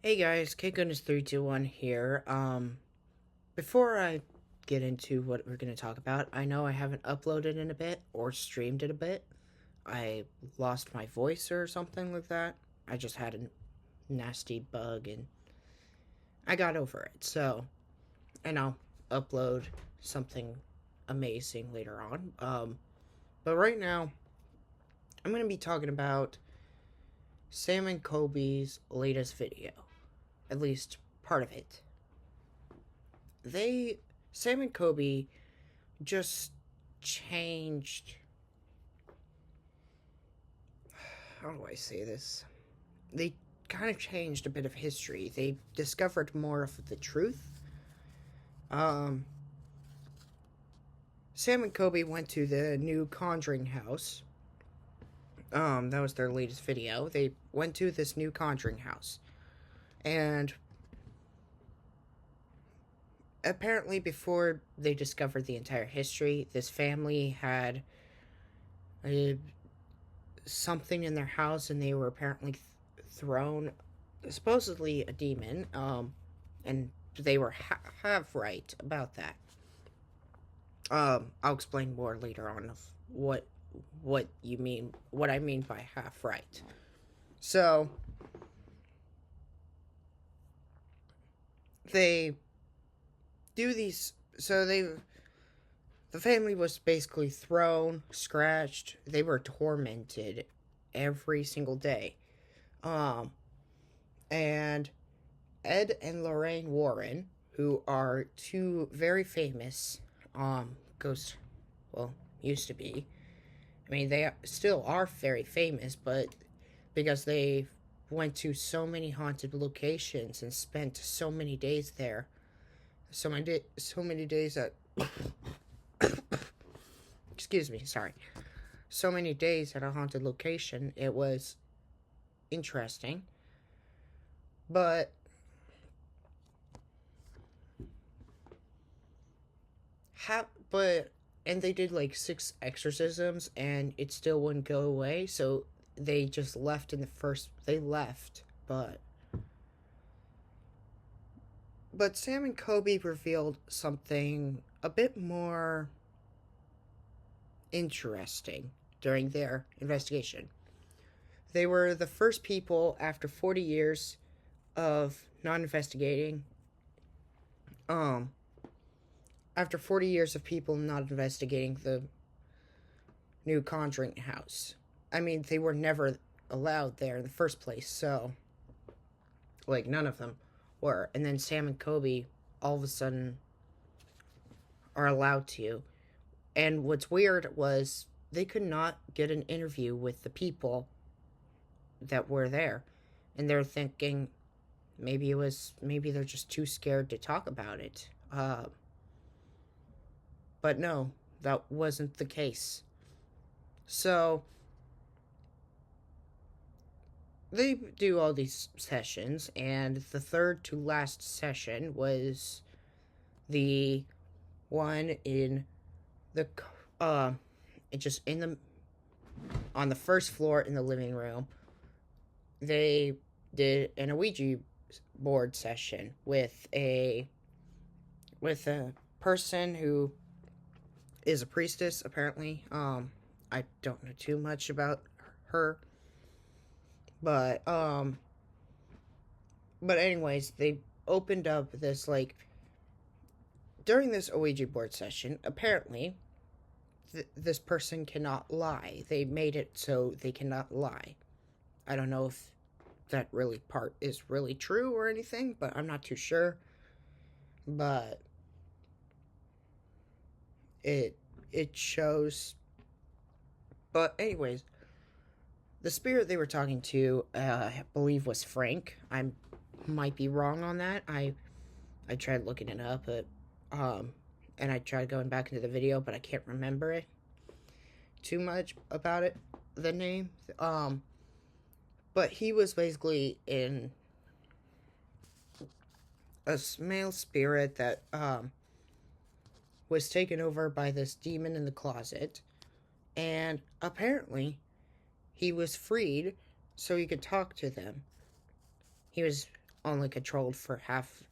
Hey guys, KGoodness321 here. Before I get into what we're going to talk about, I know I haven't uploaded in a bit or streamed it a bit. I lost my voice or something like that. I just had a nasty bug and I got over it. And I'll upload something amazing later on. But right now, I'm going to be talking about Sam and Colby's latest video. At least part of it. they Sam and Kobe just changed. How do I say this? They kind of changed a bit of history. They discovered more of the truth. Um, Sam and Kobe went to the new Conjuring house. That was their latest video. They went to this new Conjuring house, and apparently, before they discovered the entire history, this family had a something in their house, and they were apparently thrown, supposedly a demon, and they were half right about that. I'll explain more later on of what I mean by half right. So they do these. The family was basically thrown, scratched. They were tormented every single day. Um, and Ed and Lorraine Warren, who are two very famous ghost, well, used to be. I mean, they still are very famous, but because they went to so many haunted locations and spent so many days there, so many days at excuse me, sorry. So many days at a haunted location, it was interesting. But but and they did like 6 exorcisms and it still wouldn't go away, so they just left in the first they left. But Sam and Kobe revealed something a bit more interesting during their investigation. They were the first people after 40 years of not investigating. After 40 years of people not investigating the new Conjuring house. I mean, they were never allowed there in the first place, so like none of them were. And then Sam and Kobe all of a sudden are allowed to. And what's weird was they could not get an interview with the people that were there. And they're thinking maybe they're just too scared to talk about it. But no, that wasn't the case. So they do all these sessions, and the third to last session was the one in the it just in the on the first floor in the living room. They did an Ouija board session with a person who is a priestess, apparently. I don't know too much about her, but anyways, they opened up this, like, during this Ouija board session. Apparently, this person cannot lie. They made it so they cannot lie. I don't know if that really part is really true or anything, but I'm not too sure. But it shows. But anyways, the spirit they were talking to, I believe, was Frank. I might be wrong on that. I tried looking it up, but and I tried going back into the video, but I can't remember it too much about it, the name. But he was basically in a male spirit that was taken over by this demon in the closet, and apparently he was freed so he could talk to them. He was only controlled for half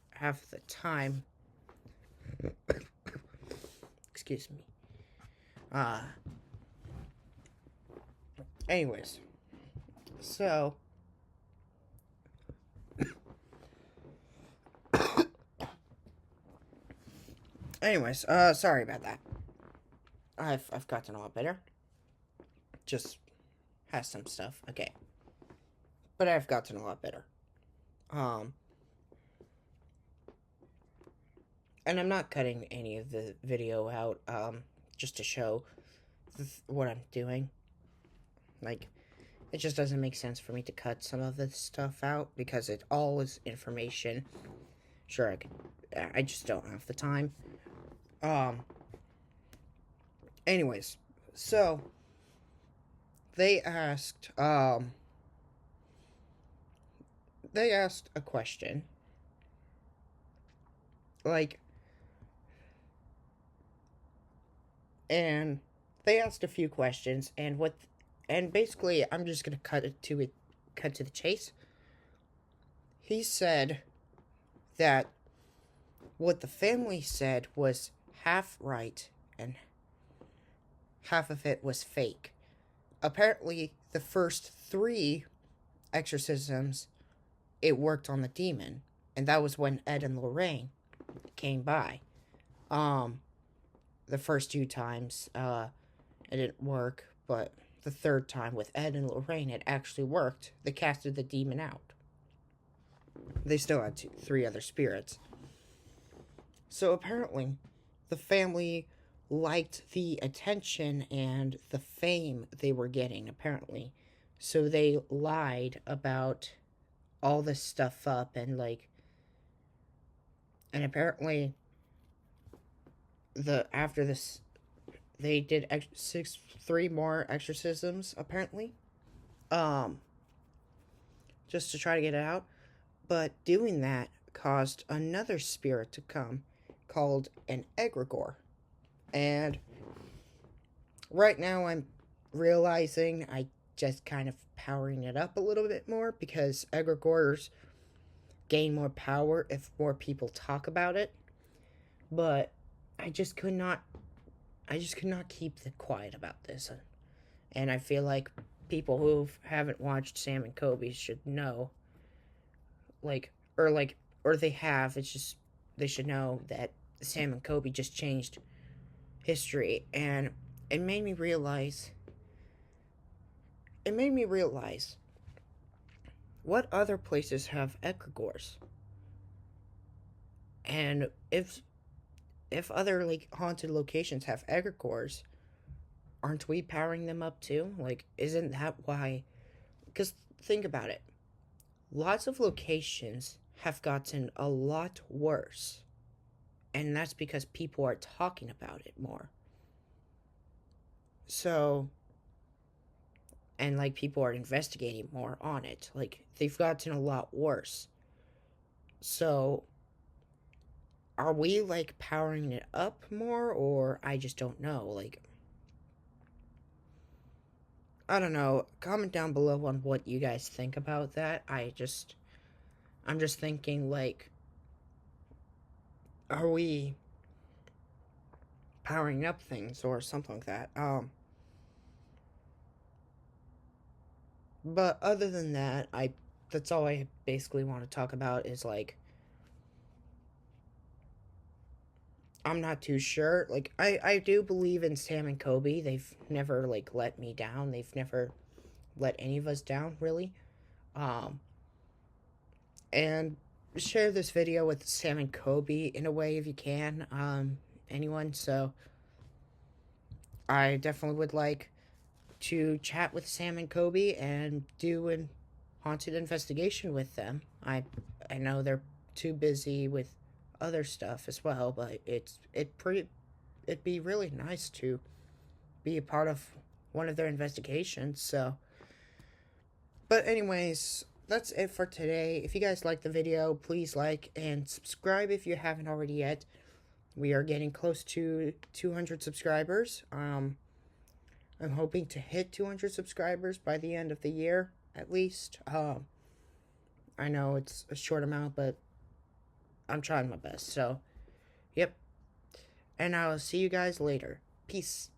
the time. Excuse me. Uh anyways. So sorry about that. I've gotten a lot better. Just has some stuff. Okay. But I've gotten a lot better. Um and I'm not cutting any of the video out just to show what I'm doing. Like, it just doesn't make sense for me to cut some of this stuff out because it all is information. Sure, I just don't have the time. Um anyways, so they asked a question, like, and they asked a few questions, and basically I'm just gonna cut to the chase. He said that what the family said was half right and half of it was fake. Apparently, the first 3 exorcisms, it worked on the demon, and that was when Ed and Lorraine came by. The first 2 times, it didn't work, but the 3rd time with Ed and Lorraine, it actually worked. They casted the demon out. They still had 3 other spirits. So apparently, the family liked the attention and the fame they were getting, apparently. So they lied about all this stuff up, and apparently after this, they did 3 more exorcisms, apparently, just to try to get it out. But doing that caused another spirit to come, called an egregor. And right now I'm realizing I just kind of powering it up a little bit more, because egregors gain more power if more people talk about it. But I just could not keep quiet about this. And I feel like people who haven't watched Sam and Colby should know, or they have, it's just, they should know that Sam and Colby just changed history. And it made me realize what other places have egregors, and if other haunted locations have egregores, aren't we powering them up too? Isn't that why? Because think about it, lots of locations have gotten a lot worse, and that's because people are talking about it more. So, and people are investigating more on it. They've gotten a lot worse. So, are we powering it up more, or I just don't know? I don't know. Comment down below on what you guys think about that. I'm just thinking, are we powering up things or something like that? But other than that, that's all I basically want to talk about is I'm not too sure. I do believe in Sam and Colby. They've never let me down. They've never let any of us down, really. And share this video with Sam and Colby in a way if you can. Anyone. So I definitely would like to chat with Sam and Colby and do an haunted investigation with them. I know they're too busy with other stuff as well, but it'd be really nice to be a part of one of their investigations. So, but anyways, that's it for today. If you guys like the video, please like and subscribe if you haven't already yet. We are getting close to 200 subscribers. I'm hoping to hit 200 subscribers by the end of the year, at least. I know it's a short amount, but I'm trying my best. So, yep. And I'll see you guys later. Peace.